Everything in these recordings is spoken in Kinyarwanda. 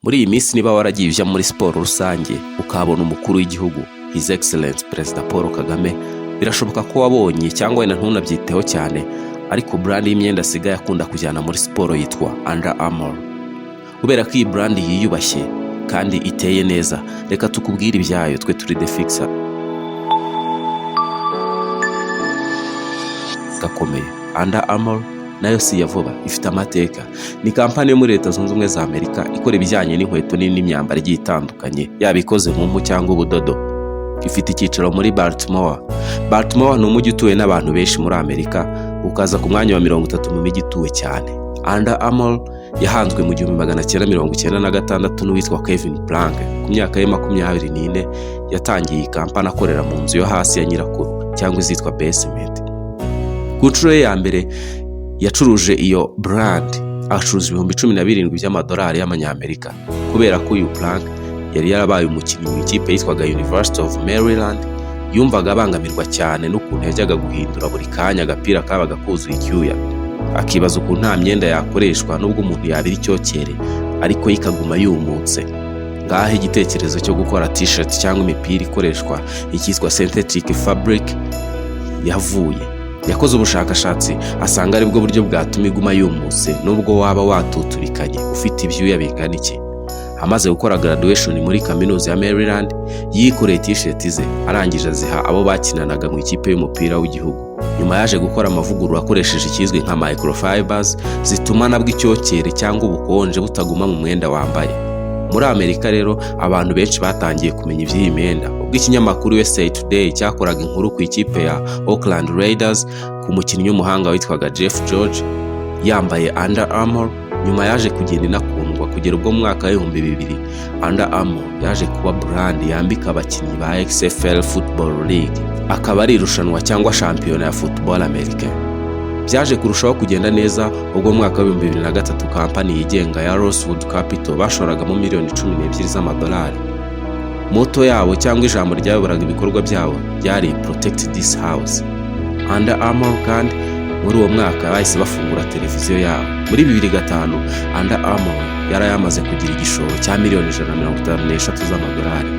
Muri iyi minsi niba waragiye ujya muri siporo rusange ukahabona umukuru w'igihugu His Excellence Perezida Paul Kagame, birashoboka ko wabonye cyangwa wenda ntunabyiteho cyane, ariko brand y'imyenda asigaye akunda kujyana muri siporo yitwa Under Armour. Kubera ko iyi brand yiyubashye kandi iteye neza, reka tukubwire ibyayo, twe turi The Fixer. Gakomeye Under Armour nayo si ya vuba, ifite amateka. Ni kampani yo muri Leta Zunze Ubumwe za Amerika ikora ibijyanye n'inkweto n'imyambaro igiye itandukanye, yaba ikoze mu mpu cyangwa ubudodo. Ifite icyicaro muri Baltimore. Baltimore ni umujyi utuwe n'abantu benshi muri Amerika, ukaza ku mwanya wa 30 mu mijyi ituwe cyane. Under Armour yahanzwe mu 1996 n'uwitwa Kevin Plank. Ku myaka ye 24 yatangiye iyi kampani akorera mu nzu yo hasi ya nyirakuru cyangwa izitwa basement. Ku nshuro ye ya mbere yacuruje iyo brand acuruza $17,000 by'amadolari y'amanyamerika, kubera ko uyu Plank yari yarabaye umukinnyi mu ikipe yitwaga University of Maryland. Yumvaga abangamirwa cyane n'ukuntu yajyaga guhindura buri kanya agapira kabaga kuzuye icyuya, akibaza ukuntu nta myenda yakoreshwa nubwo umuntu yabira icyokere ariko ikaguma yumutse. Ngaho igitekerezo cyo gukora t-shirt cyangwa imipira ikoreshwa ikitwa synthetic fabric yavuye. Yakoze ubushakashatsi asanga aribwo buryo bwatuma iguma yumutse nubwo waba watuturikanye ufite ibyuya bingana iki. Amaze gukora graduation muri kaminuza ya Maryland, yikoreye t-shirt ze arangije aziha abo bakinanaga mu ikipe y'umupira w'igihugu. Nyuma yaje gukora amavugurura akoresheje ikizwe nka microfibers zituma nabwo icyokere cyangwa ubukonje butaguma mu mwenda wambaye. Muri Amerika rero abantu benshi batangiye kumenya iby'iyi myenda, ubwo ikinyamakuru USA Today cyakoraga inkuru ku ikipe ya Oakland Raiders ku mukinnyi w'umuhanga witwaga Jeff George yambaye Under Armour. Nyuma yaje kugenda inakundwa kugera ubwo mu mwaka wa 2000 Under Armour yaje kuba brand yambika abakinnyi ba XFL Football League, akaba ari irushanwa cyangwa shampiyona ya football America. Byaje kurushaho kugenda neza ubwo mu mwaka wa 2003 kampani yigenga ya Rosewood Capital bashoragamo $12 z'amadolari. Moto yabo cyangwa ijambo ryayoboraga ibikorwa byabo ryari Protect This House. Under Armour kandi muri uwo mwaka bahise bafungura televiziyo yabo. Muri 2005 Under Armour yari yamaze kugira igishoro cya $156 z'amadolari.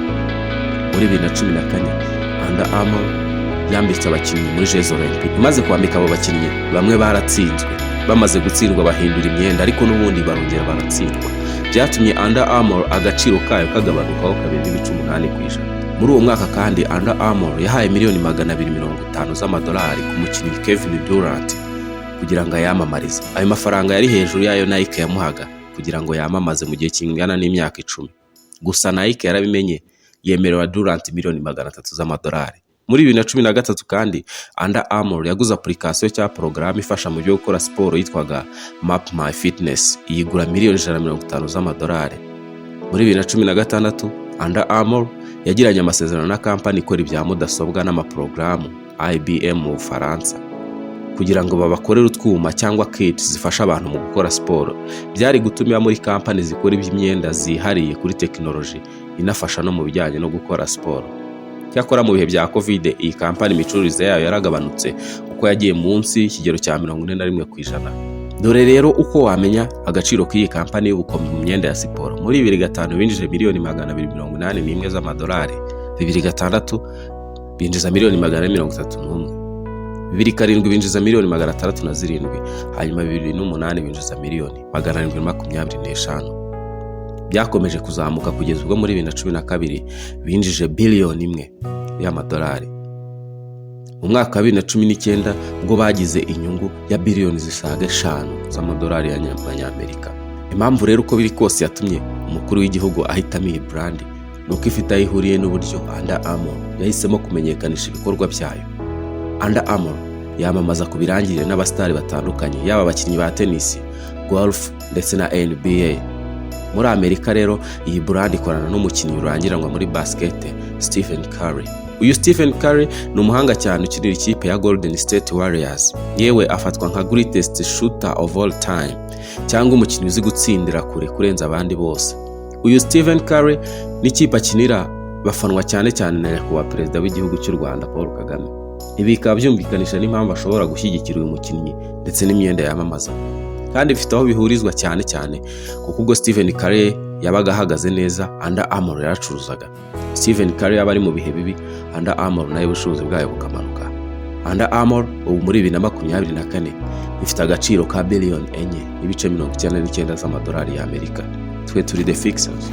Muri 2014 Under Armour yambitse abakinnyi muri Jeux Olympiques. Imaze kwambika abo bakinnyi, bamwe baratsinzwe, bamaze gutsindwa bahindura imyenda ariko n'ubundi barongera baratsindwa. Byatumye Under Armour agaciro kayo kagabanukaho kabiri 8%. Muri uwo mwaka kandi Under Armour yahaye $250,000 z'amadolari ku mukinnyi Kevin Durant kugira ngo ayamamarize. Ayo mafaranga yari hejuru yayo Nike yamuhaga kugira ngo yamamaze mu gihe kingana n'imyaka 10. Gusa Nike yarabimenye yemerera Durant $300,000 z'amadolari. Muri 2013 kandi Under Armour yaguze application cya porogaramu ifasha mu byo gukora siporo yitwaga Map My Fitness, iyigura $150,000 z'amadolari. Muri 2016 Under Armour yagiranye amasezerano na kampani ikora ibya mudasobwa n'amaporogaramu IBM mu Bufaransa kugira ngo babakorere utwuma cyangwa kits zifasha abantu mu gukora siporo. Byari gutumira muri kampani zikora iby'imyenda zihariye kuri technology inafasha no mu bijyanye no gukora siporo. Cyakora mu bihe bya Covid iyi kampani imicururize yayo yaragabanutse uko yagiye munsi y'ikigero cya 41%. Dore rero uko wamenya agaciro k'iyi kampani y'ubukombe mu myenda ya siporo. Muri 2005 binjije $281 z'amadolari, 2006 binjiza $431, 2007 binjiza $607, hanyuma 2008 binjiza $725. Byakomeje kuzamuka kugeza ubwo muri 2012 binjije $1 y'amadolari. Mu mwaka wa 2019 ubwo bagize inyungu ya billion zisaga 5 z'amadolari y'amanyamerika. Impamvu rero uko biri kose yatumye umukuru w'igihugu ahitamo iyi brand nuko ifite aho ihuriye n'uburyo Under Armour yahisemo kumenyekanisha ibikorwa byayo. Under Armour yamamaza ku birangirire n'abastari batandukanye, yaba abakinnyi ba tennis, golf ndetse na NBA. Muri Amerika rero iyi brand ikorana n'umukinnyi urangiranwa muri basket Stephen Curry. Uyu Stephen Curry ni umuhanga cyane ukinira ikipe ya Golden State Warriors. Yewe afatwa nka greatest shooter of all time, cyangwa umukinnyi uzi gutsindira kure kurenza abandi bose. Uyu Stephen Curry n'ikipe akinira bafanwa cyane cyane na nyakubahwa perezida w'igihugu cy'u Rwanda Paul Kagame. Ibi bikaba byumvikanisha n'impamvu ashobora gushyigikira uyu mukinnyi ndetse n'imyenda yamamaza. Kandi bifite aho bihurizwa cyane kuko ubwo Stephen Curry yabaga ahagaze neza, Under Armour yaracuruzaga. Stephen Curry yaba ari mu bihe bibi, Under Armour nayo ubushobozi bwayo bukamanuka. Under Armour ubu muri 2024 ifite agaciro ka billion 4.99 z'amadolari y'Amerika. Twe turi The Fixers.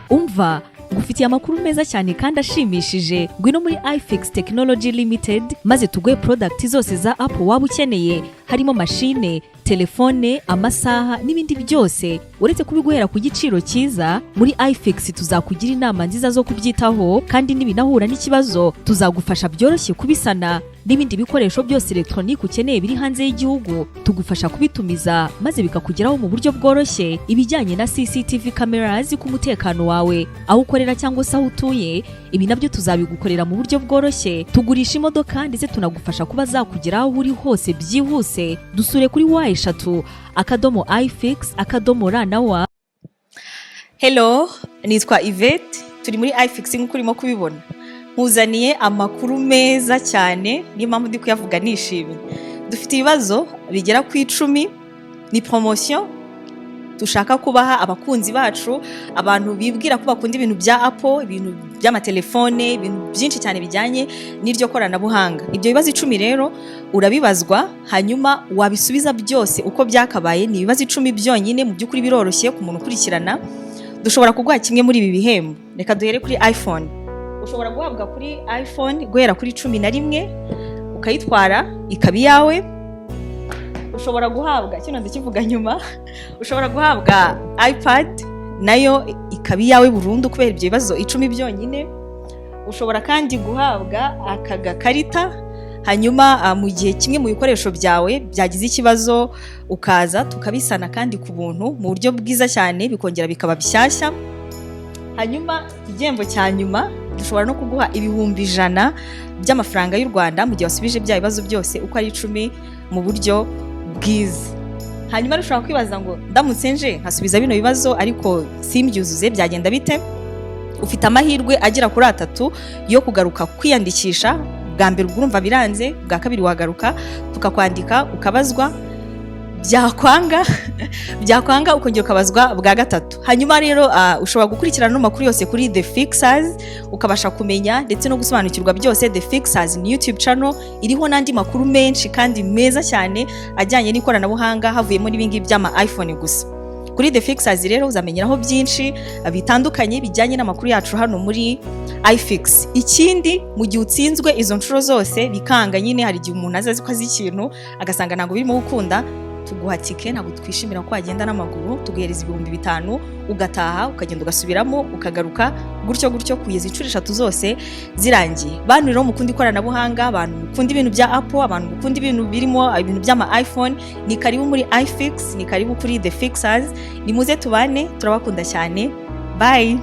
Umva ngufitiye amakuru meza cyane kandi ashimishije. Ngwino muri iFix Technology Limited maze tuguhe product zose za Apple waba ukeneye, harimo machine, telefone, amasaha n'ibindi byose. Uretse kubiguhera ku giciro cyiza, muri iFix tuzakugira inama nziza zo kubyitaho, kandi nibinahura n'ikibazo tuzagufasha byoroshye kubisana. N'ibindi bikoresho byose electronique ukeneye biri hanze y'igihugu tugufasha kubitumiza maze bikakugeraho mu buryo bworoshye. Ibijyanye na CCTV cameras ku mutekano wawe, aho ukorera cyangwa se aho utuye, ibi nabyo tuzabigukorera mu buryo bworoshye. Tugurisha imodoka ndetse tunagufasha kuba zakugeraho aho uri hose byihuse. Dusure kuri y@ifix.ra. Hello, nitwa Yvette, turi muri iFix nk'uko urimo kubibona. Nkuzaniye amakuru meza cyane, niyo mpamvu ndi kuyavuga nishimye. Dufite ibibazo bigera ku 10, ni promotion dushaka kubaha abakunzi bacu, abantu bibwira ko bakunda ibintu bya Apple, ibintu by'amatelefone, ibintu byinshi cyane bijyanye n'iryo koranabuhanga. Ibyo bibazo 10 rero urabibazwa, hanyuma wabisubiza byose uko byakabaye. Ni ibibazo 10 byonyine, mu by'ukuri biroroshye ku muntu ukurikirana. Dushobora kuguha kimwe muri ibi bihembo. Reka duhere kuri iPhone. Ushobora guhabwa kuri iPhone guhera kuri 11 ukayitwara ikaba iyawe. Ushobora guhabwa, kino ndakivuga nyuma, ushobora guhabwa iPad nayo ikaba iyawe burundu kubera ibyo bibazo 10 byonyine. Ushobora kandi guhabwa aka gakarita, hanyuma mu gihe kimwe mu bikoresho byawe byagize ikibazo ukaza tukabisana kandi ku buntu mu buryo bwiza cyane, bikongera bikaba bishyashya. Hanyuma igihembo cya nyuma dushobora no kuguha ibihumbi 100 by'amafaranga y'u Rwanda mu gihe wasubije bya bibazo byose uko ari 10 mu buryo bwiza. Hanyuma rushobora kwibaza ngo ndamutse nje nkasubiza bino bibazo ariko simbyuzuze byagenda bite? Ufite amahirwe agera kuri 3 yo kugaruka kwiyandikisha. Bwa mbere urumva biranze, bwa kabiri wagaruka tukakwandika ukabazwa, byakwanga ukongera ukabazwa bwa gatatu. Hanyuma rero ushobora gukurikirana no makuru yose kuri The Fixers ukabasha kumenya ndetse no gusobanukirwa byose. The Fixers ni YouTube channel iriho nandi makuru menshi kandi meza cyane ajyanye n'ikoranabuhanga, havuyemo n'ibingi by'ama iPhone gusa. Kuri The Fixers rero uzamenyeraho byinshi bitandukanye bijyanye n'amakuru yacu hano muri iFix. Ikindi mu gihe utsinzwe izo nshuro zose bikanga, nyine hari igihe umuntu azazi ko azi ikintu agasanga ntabwo birimo gukunda, tuguha tike, ntabwo twishimira ko wagenda n'amaguru, tuguhereza ibihumbi 5 ugataha ukagenda ugasubiramo ukagaruka gutyo kugeza inshuro 3 zose zirangiye. Bantu rero mukunda ikoranabuhanga, abantu mukunda ibintu bya Apple, abantu mukunda ibintu birimo ibintu by'ama iPhone, ni karibu muri iFix, ni karibu kuri The Fixers. Nimuze tubane, turabakunda cyane. Bye.